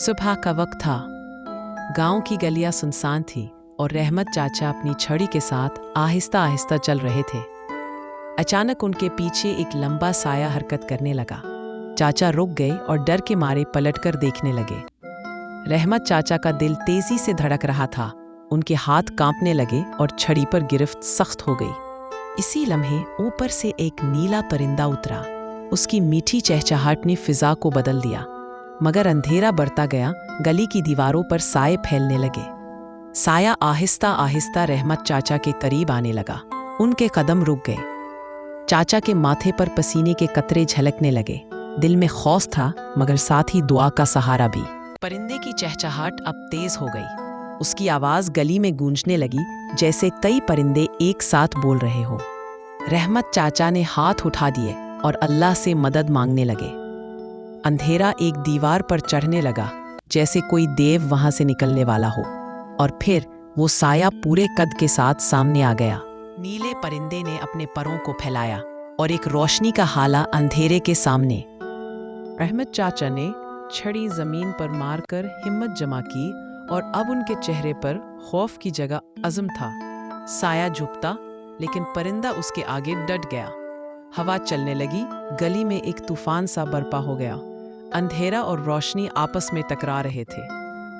सुबह का वक्त था। गांव की गलियां सुनसान थी और रहमत चाचा अपनी छड़ी के साथ आहिस्ता आहिस्ता चल रहे थे। अचानक उनके पीछे एक लंबा साया हरकत करने लगा। चाचा रुक गए और डर के मारे पलटकर देखने लगे। रहमत चाचा का दिल तेजी से धड़क रहा था। उनके हाथ कांपने लगे और छड़ी पर गिरफ्त सख्त हो गई। इसी लम्हे ऊपर से एक नीला परिंदा उतरा। उसकी मीठी चहचहाहट ने फिजा को बदल दिया। मगर अंधेरा बढ़ता गया, गली की दीवारों पर साए फैलने लगे। साया आहिस्ता आहिस्ता रहमत चाचा के करीब आने लगा। उनके कदम रुक गए। चाचा के माथे पर पसीने के कतरे झलकने लगे। दिल में खौफ था मगर साथ ही दुआ का सहारा भी। परिंदे की चहचहाहट अब तेज हो गई। उसकी आवाज गली में गूंजने लगी जैसे कई परिंदे एक साथ बोल रहे हो। रहमत चाचा ने हाथ उठा दिए और अल्लाह से मदद मांगने लगे। अंधेरा एक दीवार पर चढ़ने लगा जैसे कोई देव वहां से निकलने वाला हो, और फिर वो साया पूरे कद के साथ सामने आ गया। नीले परिंदे ने अपने परों को फैलाया और एक रोशनी का हाला अंधेरे के सामने। रहमत चाचा ने छड़ी जमीन पर मारकर हिम्मत जमा की और अब उनके चेहरे पर खौफ की जगह अज़्म था। साया झुकता लेकिन परिंदा उसके आगे डट गया। हवा चलने लगी, गली में एक तूफान सा बरपा हो गया। अंधेरा और रोशनी आपस में टकरा रहे थे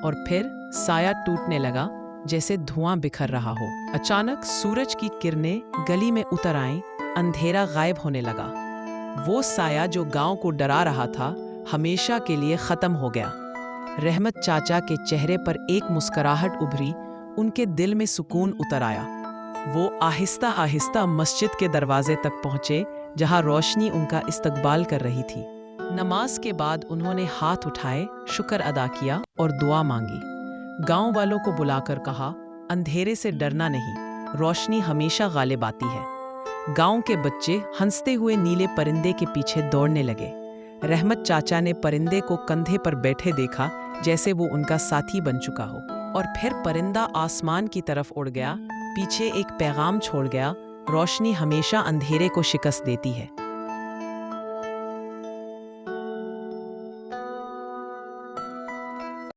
और फिर साया टूटने लगा जैसे धुआं बिखर रहा हो। अचानक सूरज की किरणें गली में उतर आईं, अंधेरा गायब होने लगा। वो साया जो गांव को डरा रहा था हमेशा के लिए खत्म हो गया। रहमत चाचा के चेहरे पर एक मुस्कुराहट उभरी, उनके दिल में सुकून उतर आया। वो आहिस्ता आहिस्ता मस्जिद के दरवाजे तक पहुंचे जहां रोशनी उनका इस्तकबाल कर रही थी। नमाज के बाद उन्होंने हाथ उठाए, शुक्र अदा किया और दुआ मांगी। गांव वालों को बुलाकर कहा, अंधेरे से डरना नहीं, रोशनी हमेशा गालिब आती है। गांव के बच्चे हंसते हुए नीले परिंदे के पीछे दौड़ने लगे। रहमत चाचा ने परिंदे को कंधे पर बैठे देखा जैसे वो उनका साथी बन चुका हो, और फिर परिंदा आसमान की तरफ उड़ गया। पीछे एक पैगाम छोड़ गया, रोशनी हमेशा अंधेरे को शिकस्त देती है।